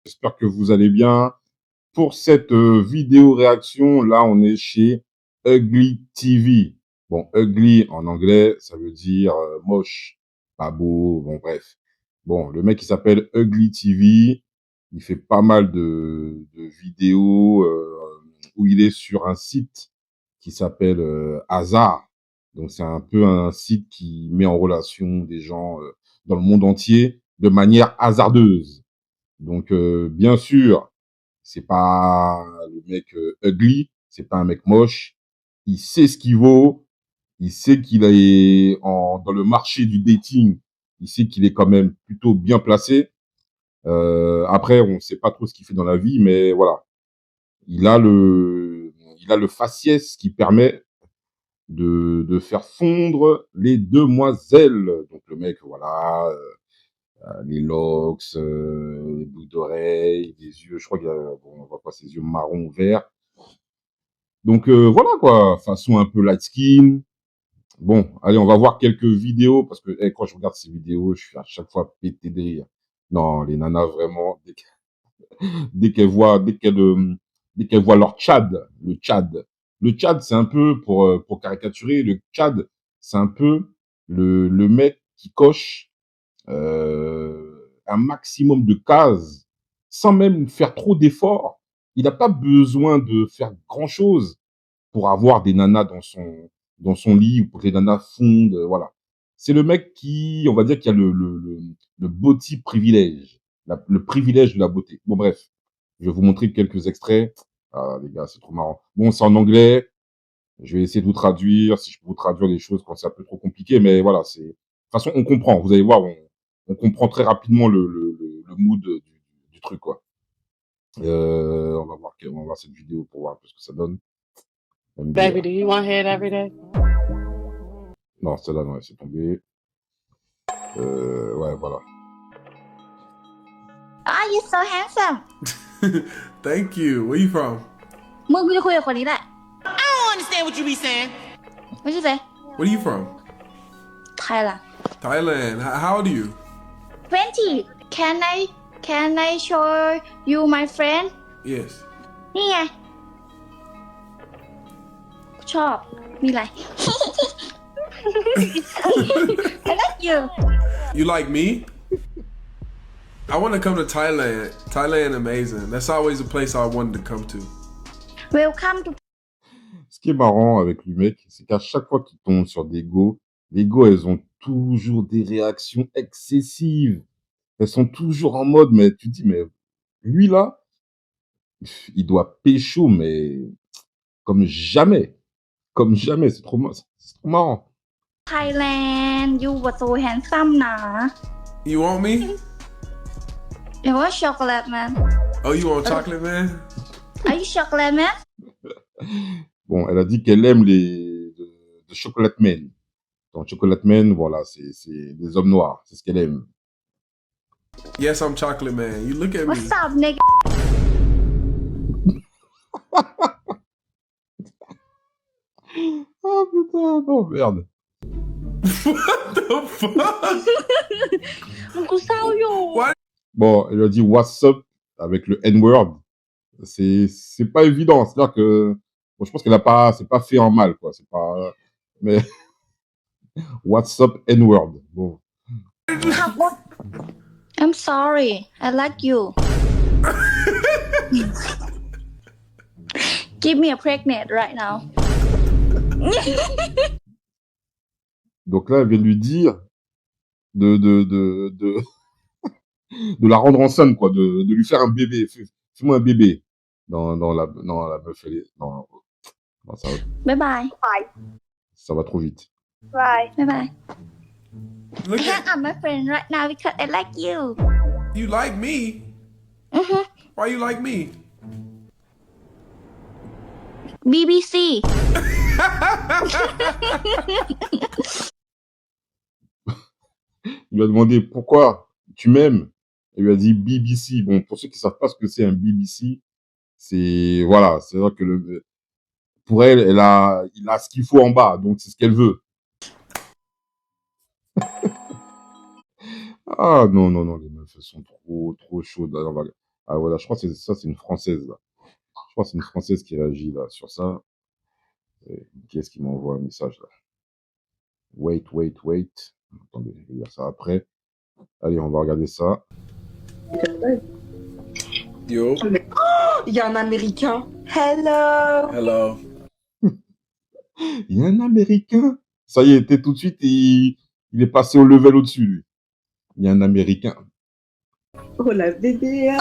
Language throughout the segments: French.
J'espère que vous allez bien. Pour cette vidéo réaction, là, on est chez Ugly TV. Bon, ugly en anglais, ça veut dire moche, pas beau, bon, bref. Bon, le mec, il s'appelle Ugly TV. Il fait pas mal de vidéos où il est sur un site qui s'appelle Hasard. Donc, c'est un peu un site qui met en relation des gens dans le monde entier de manière hasardeuse. Donc, bien sûr, c'est pas le mec ugly, c'est pas un mec moche. Il sait ce qu'il vaut. Il sait qu'il est dans le marché du dating. Il sait qu'il est quand même plutôt bien placé. Après, on sait pas trop ce qu'il fait dans la vie, mais voilà. Il a le faciès qui permet de faire fondre les demoiselles. Donc, le mec, voilà, les locks, les boucles d'oreilles, les yeux, je crois qu'il a, bon, on voit pas ses yeux marron ou vert. Donc voilà quoi, façon un peu light skin. Bon, allez, on va voir quelques vidéos parce que quand je regarde ces vidéos, je suis à chaque fois pété de rire. Non, les nanas vraiment, dès qu'elles voient leur Tchad, le Tchad, c'est un peu pour caricaturer, le Tchad, c'est un peu le mec qui coche un maximum de cases sans même faire trop d'efforts. Il n'a pas besoin de faire grand-chose pour avoir des nanas dans son lit ou pour que les nanas fondent, voilà. C'est le mec qui, on va dire, qui a le body privilège, le privilège de la beauté. Bon, bref, je vais vous montrer quelques extraits. Ah, les gars, c'est trop marrant. Bon, c'est en anglais. Je vais essayer de vous traduire, si je peux vous traduire des choses quand c'est un peu trop compliqué, mais voilà, c'est, de toute façon, on comprend. Vous allez voir, on comprend très rapidement le mood du truc, quoi. On va voir cette vidéo pour voir un peu ce que ça donne. Baby, do you want head every day? Non, celle-là, non, c'est tombé. Ouais, voilà. Oh, you're so handsome. Thank you. Where you from? มึงกูจะคุยกับคนนี้แหละ I don't understand what you be saying. What you say? Where you from? Thailand. Thailand. How old are you? 20. Can I show you my friend? Yes. นี่ไง ชอบ มีอะไร I like you. You like me? I want to come to Thailand. Thailand amazing. That's always a place I wanted to come to. Welcome to. Ce qui est marrant avec le mec, c'est qu'à chaque fois qu'il tombe sur des go, les go, elles ont toujours des réactions excessives. Elles sont toujours en mode, mais tu te dis, mais lui là, il doit pécho, mais comme jamais. Comme jamais, c'est trop marrant. Thailand. You were so handsome นะ You want me? You want chocolate man? Oh, you want chocolate, man? Are you chocolate man? Bon, elle a dit qu'elle aime de Chocolate Men. Donc, Chocolate Men, voilà, c'est des hommes noirs. C'est ce qu'elle aime. Yes, I'm chocolate, man. You look at me. What's up nigga? Oh putain, non, merde. What the fuck? กูเศร้าอยู่ What? Bon, elle lui a dit what's up avec le N-word. C'est pas évident. C'est-à-dire que, bon, je pense qu'elle a pas, c'est pas fait en mal, quoi. C'est pas, mais what's up N-word. Bon. I'm sorry. I like you. Give me a pregnant right now. Donc là, elle vient de lui dire de la rendre enceinte, quoi, de lui faire un bébé. Fais-moi un bébé. Dans la meuf, non, Bye bye. ça va trop vite. Bye bye. Look Hang at up my friend right now because I like you. you. Like me? Mm-hmm. Why you like me? BBC. Il lui a demandé pourquoi tu m'aimes. Elle lui a dit BBC. Bon, pour ceux qui savent pas ce que c'est un BBC, c'est, voilà, c'est vrai que pour elle, il a ce qu'il faut en bas, donc c'est ce qu'elle veut. Ah non, non, non, les meufs, elles sont trop chaudes. Ah voilà, je crois que ça, c'est une Française, là. Je crois que c'est une Française qui réagit, là, sur ça. Qui est-ce qui m'envoie un message, là? Wait. Attendez, je vais dire ça après. Allez, on va regarder ça. Yo. Il y a un Américain. Hello. Hello. Il y a un Américain. Ça y est, tout de suite, il est passé au level au-dessus, lui. Il y a un Américain. Oh la bébé.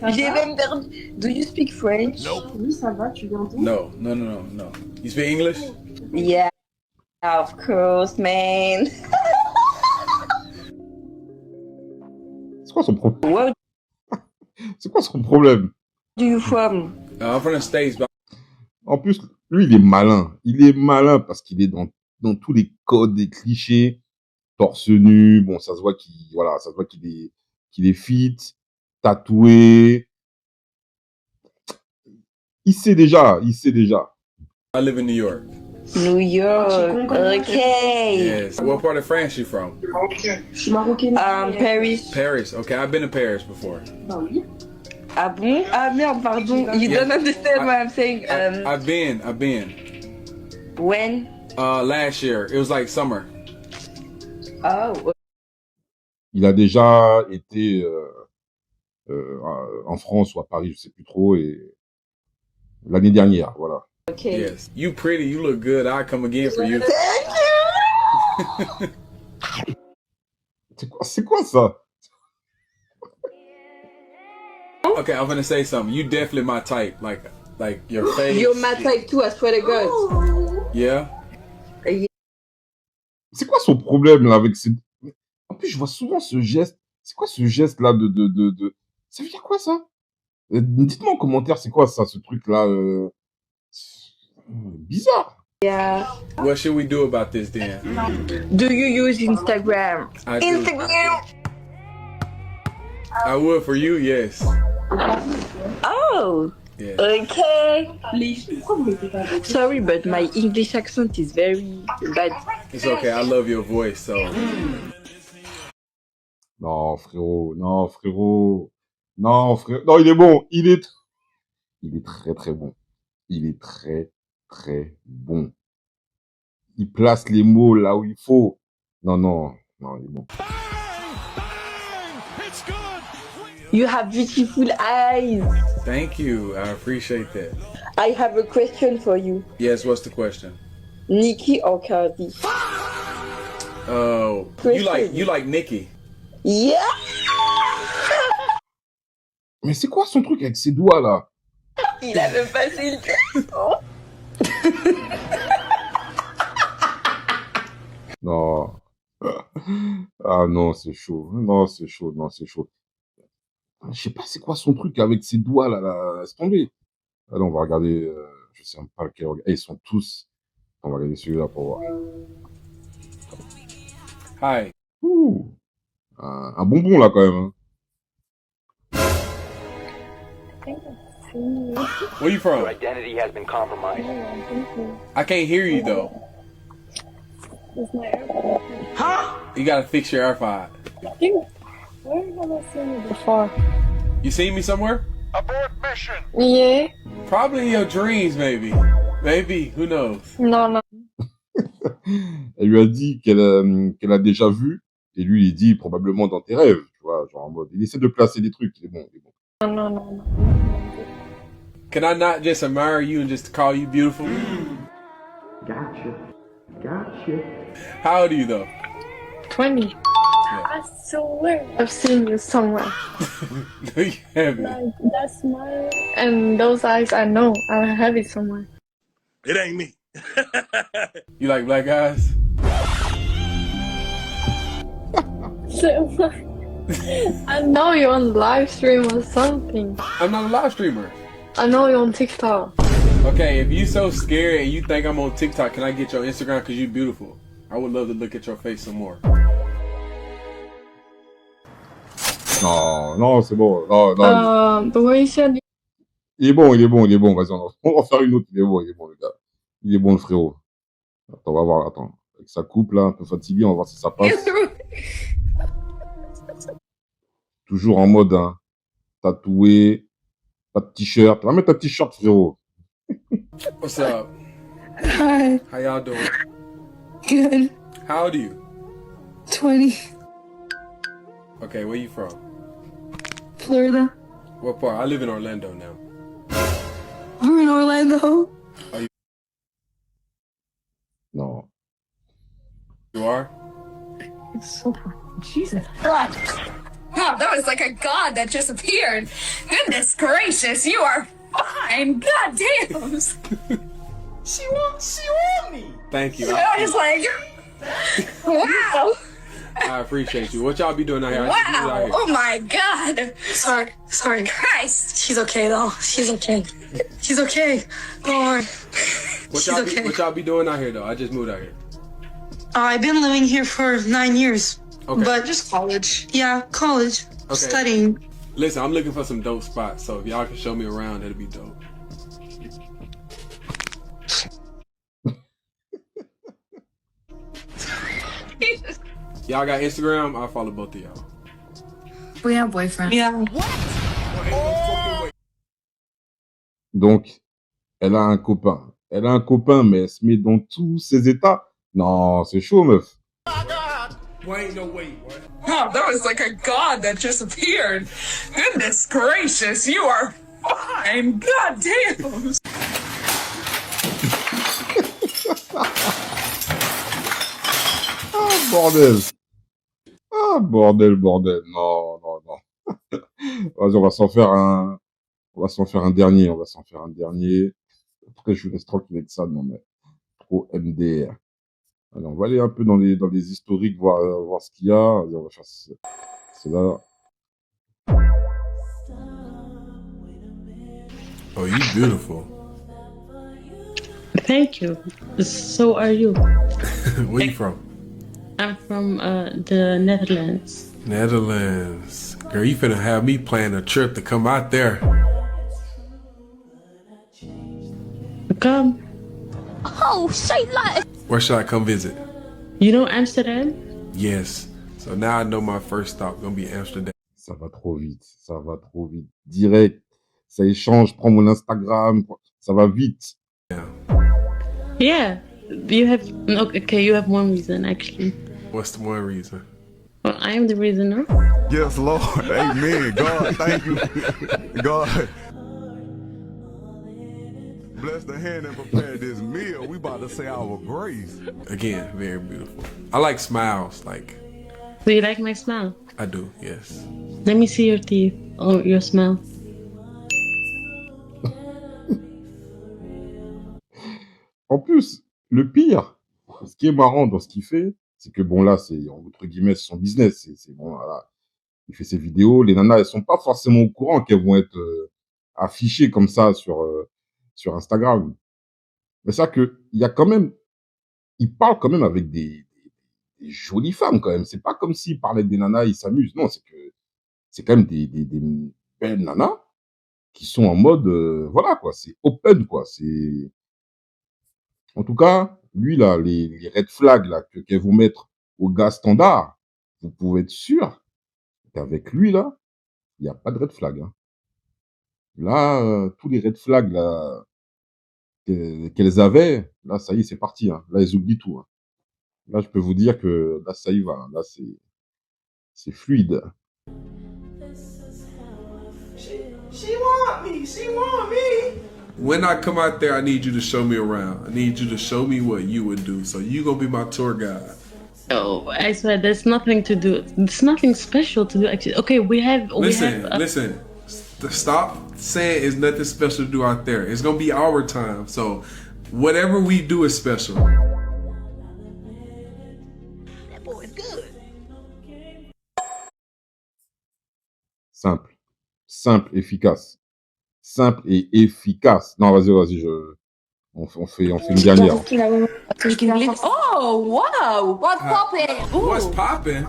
J'ai même perdu. Do you speak French? Oui, ça va, tu viens d'où? No. You speak English? Yeah, of course, man. C'est quoi son problème? Where C'est quoi son problème? do you from? I'm from the States, but En plus, lui, il est malin. Il est malin parce qu'il est dans tous les codes, des clichés. Torse nu, bon, ça se voit qu'il est fit, tatoué. Il sait déjà. I live in New York. New York. Okay. Yes. What part of France you from? Je suis marocaine. Paris. Paris. Okay, I've been to Paris before. Bah oui. Ah bon? Ah merde, pardon. You don't understand what I'm saying. I've been. When? Last year. It was like summer. Oh. Il a déjà été en France ou à Paris, je sais plus trop, et l'année dernière, voilà. Okay. Yes. You pretty. You look good. I'll come again for you. C'est quoi ça? Okay, I'm gonna say something. You definitely my type. Like your face. You're my type too, I swear to God. Yeah. C'est quoi son problème là avec ces... En plus, je vois souvent ce geste. C'est quoi ce geste là de... Ça veut dire quoi ça? Dites-moi en commentaire, c'est quoi ça, ce truc là bizarre. Yeah. What should we do about this then? Do you use Instagram? I do. Instagram. I would for you, yes. Oh. Yeah. Okay. Pourquoi vous mettez pas avec? Sorry, but my English accent is very bad. It's okay. I love your voice, so. Non, frérot. Non, il est bon. Il est très, très bon. Il est très, très bon. Il place les mots là où il faut. Non, il est bon. You have beautiful eyes. Thank you. I appreciate that. I have a question for you. Yes, what's the question? Nicki or Cardi? Oh, you like Nicki. Yeah. Mais c'est quoi son truc avec ses doigts là? Il avait passé le test. Non. Ah non, c'est chaud. Je sais pas c'est quoi son truc avec ses doigts là. Laisse tomber. Alors on va regarder, je sais même pas lequel. Ils sont tous. On va regarder celui-là pour voir. Hi. Ouh. Un bonbon là quand même. Hein. Where you from? Your identity has been compromised. I can't hear you though. You gotta fix your AirPod. Where have I seen you before? You seen me somewhere? Abort mission. Yeah. Probably in your dreams, maybe. Maybe. Who knows? No. Elle lui a dit qu'elle a déjà vu. Et lui, il dit probablement dans tes rêves. Tu vois, genre en mode. Il essaie de placer des trucs. Il est bon. No. Can I not just admire you and just call you beautiful? Gotcha. How old are you though? 20. I swear I've seen you somewhere. No, you haven't. Like, that smile and those eyes, I know I have it somewhere. It ain't me. You like black guys? So, I know you're on live stream or something. I'm not a live streamer. I know you're on TikTok. Okay, if you so scared and you think I'm on TikTok, can I get your Instagram because you're beautiful? I would love to look at your face some more. Non, c'est bon. Non. The way you said. Il est bon. Vas-y, on va faire une autre. Il est bon, le gars. Il est bon, le frérot. Attends, on va voir. Attends. Avec sa coupe, là, un peu fatigué, on va voir si ça passe. toujours en mode hein, tatoué, pas de t-shirt. Va mettre un t-shirt, frérot. What's up? Hi. How y'all doing? Good. How old are you? 20. Okay, where you from? Florida. What part? I live in Orlando now. We're in Orlando. Non. You are? It's so Jesus Christ. Wow, that was like a god that just appeared. Goodness gracious, you are fine. God damn. She want me. Thank you. I was like, wow. I appreciate you. What y'all be doing out here? I just moved out Wow. here. Oh my god. Sorry. Christ. She's okay though. She's okay. She's okay. Don't worry. What y'all be doing out here though? I just moved out here. I've been living here for 9 years. Okay. But just college. Yeah, college. Okay. Studying. Listen, I'm looking for some dope spots, so if y'all can show me around, that'd be dope. Y'all got Instagram? I'll follow both of y'all. We have boyfriend. Yeah. Donc, elle a un copain. Elle a un copain, mais elle se met dans tous ses états. Non, c'est chaud, meuf. Wait, no, wait. Wow, that was like a god that just appeared. Goodness gracious, you are fine. God damn. Ah, bordel. Ah, bordel. Non. Vas-y, on va s'en faire un dernier. Après, je vous laisse tranquille avec ça. Non, mais trop MDR. Alors, on va aller un peu dans les historiques, voir ce qu'il y a. Vas-y, on va faire cela. Oh, you beautiful. Thank you. So are you? Where you from? I'm from the Netherlands. Netherlands. Girl, you finna have me plan a trip to come out there. Come. Oh, say like. Where should I come visit? You know Amsterdam? Yes. So now I know my first stop gonna be Amsterdam. Ça va trop vite. Direct. Ça échange. Prends mon Instagram. Ça va vite. Yeah. You have okay. You have one reason actually. What's the one reason? Well, I am the reason, no? Yes, Lord. Amen. God, thank you. God. Bless the hand and prepare this meal. We about to say our grace. Again, very beautiful. I like smiles. Like, Do you like my smile? I do, yes. Let me see your teeth or your smile. En plus, le pire, ce qui est marrant dans ce qu'il fait, c'est que bon là, c'est entre guillemets son business. C'est bon, voilà. Il fait ses vidéos. Les nanas, elles sont pas forcément au courant qu'elles vont être affichées comme ça sur Instagram. Mais ça que il y a quand même, il parle quand même avec des jolies femmes quand même. C'est pas comme s'il parlait des nanas, il s'amuse. Non, c'est que c'est quand même des belles nanas qui sont en mode voilà quoi. C'est open quoi. C'est en tout cas, lui, là, les red flags là, qu'elles vont mettre au gars standard, vous pouvez être sûr qu'avec lui, là, il n'y a pas de red flag. Hein. Là, tous les red flags là, qu'elles avaient, là, ça y est, c'est parti. Hein. Là, elles oublient tout. Hein. Là, je peux vous dire que là, ça y va. Hein. Là, c'est fluide. She want me. When I come out there, I need you to show me around. I need you to show me what you would do. So you gonna be my tour guide. Oh, I swear, there's nothing to do. There's nothing special to do. Actually, okay, Listen. Stop saying it's nothing special to do out there. It's gonna be our time. So whatever we do is special. That boy is good. Simple, efficace. Simple et efficace. Non, vas-y, on fait une dernière. Oh, wow. What's poppin'? What's poppin'?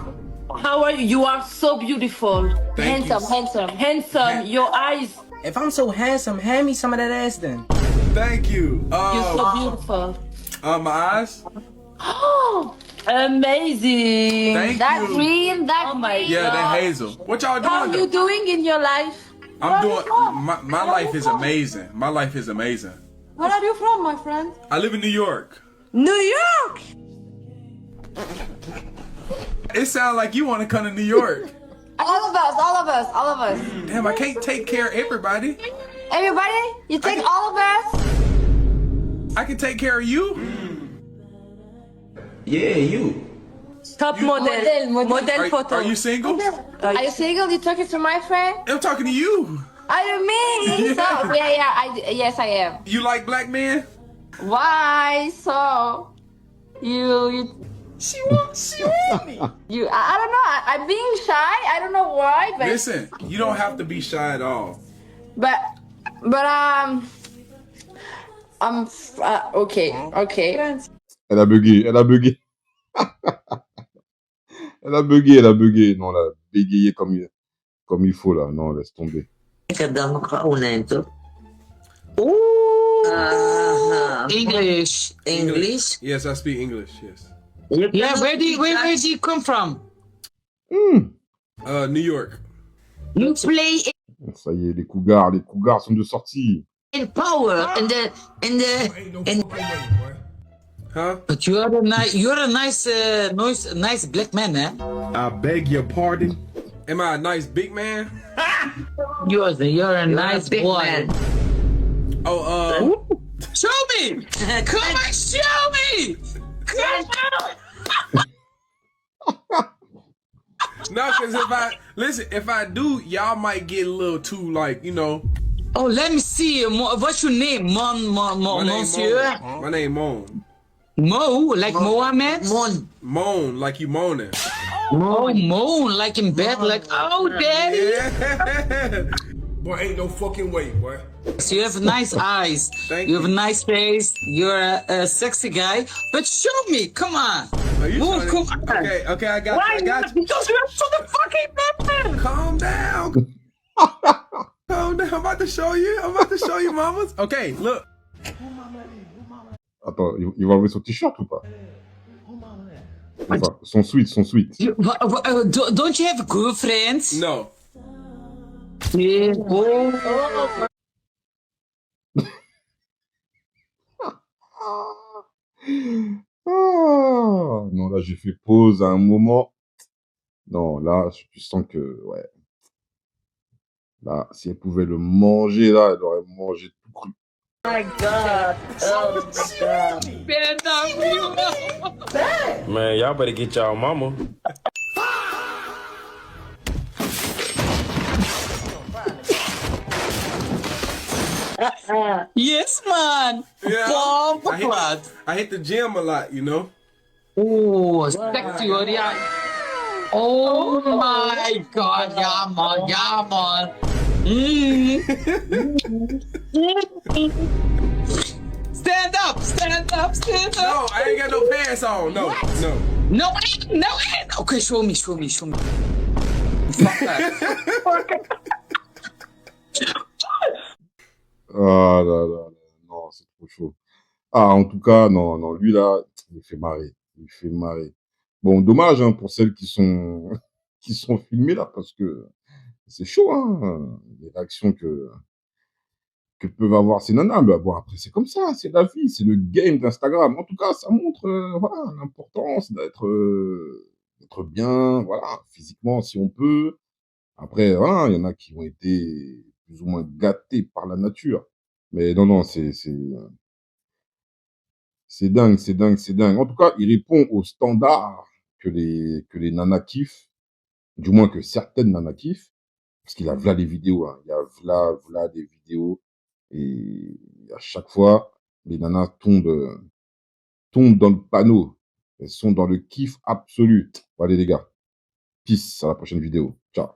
How are you? You are so beautiful. Thank you. Handsome. Your eyes. If I'm so handsome, hand me some of that ass then. Thank you. You're so beautiful. My eyes? Oh, Amazing. Thank That you. green, that green. Yeah, that Hazel. What y'all How doing? you doing in your life? I'm doing. My life is amazing. My life is amazing. Where are you from, my friend? I live in New York. New York. It sounds like you want to come to New York. All of us, all of us, all of us. Damn, I can't take care of everybody. Everybody, you take all of us. I can take care of you. Yeah, you. Top model photo. Are you single? Are you single? You talking to my friend? I'm talking to you. Are you me? So yes, I am. You like black men? Why? So you She want me. I don't know. I'm being shy. I don't know why, but Listen, you don't have to be shy at all. but okay. Elle a bugué, elle a bugué. Elle a bugué, elle a bugué. Non, elle a bégayé comme il faut, là. Non, laisse tomber. English. English? Yes, I speak English, yes. Yeah, where do you come from? New York. You play Ça y est, les cougars sont de sortie. in power Huh? But you're a nice black man, eh? I beg your pardon? Am I a nice big man? You're a nice big boy. man. Oh, Show me! Come on, show me! Come on! no, because if I do, y'all might get a little too, like, you know. Oh, let me see. What's your name? Monsieur? My name Moan. Mo, like Mohammed? Moan, like you moaning. Oh, moan, like in bed, like, oh, daddy. Yeah. Boy, ain't no fucking way, boy. So you have nice eyes. Thank you have a nice face. You're a sexy guy. But show me, come on. Move, come on. Okay, I got you. Because you're so the fucking man. Calm down. Calm down. I'm about to show you, mamas. Okay, look. Attends, il va enlever son t-shirt ou pas? Enfin, son sweat. Don't you have girlfriends? No. Yeah. Non, là, j'ai fait pause à un moment. Non, là, tu sens que, ouais. Là, si elle pouvait le manger, là, elle aurait mangé tout cru. Oh my god. Oh my god. Man, y'all better get y'all mama. Yes, man. Yeah. Bomb I hit the gym a lot, you know. Oh, sexy, yeah. Oh my god, yeah, man. Stand up. No, I ain't got no pants on. No. No. Okay, show me. Fuck that. Ah là là, non, c'est trop chaud. Ah, en tout cas, non, lui là, il fait marrer. Bon, dommage hein, pour celles qui sont filmées là, parce que c'est chaud, hein, les réactions que peuvent avoir ces nanas. Bah, bon, après, c'est comme ça, c'est la vie, c'est le game d'Instagram. En tout cas, ça montre voilà, l'importance d'être bien, voilà, physiquement si on peut. Après, voilà, il y en a qui ont été plus ou moins gâtés par la nature. Mais non, c'est dingue. En tout cas, il répond aux standards que les nanas kiffent, du moins que certaines nanas kiffent, parce qu'il a v'là les vidéos, hein. Il y a v'là des vidéos, et à chaque fois, les nanas tombent dans le panneau. Elles sont dans le kiff absolu. Bon, allez les gars, peace, à la prochaine vidéo. Ciao.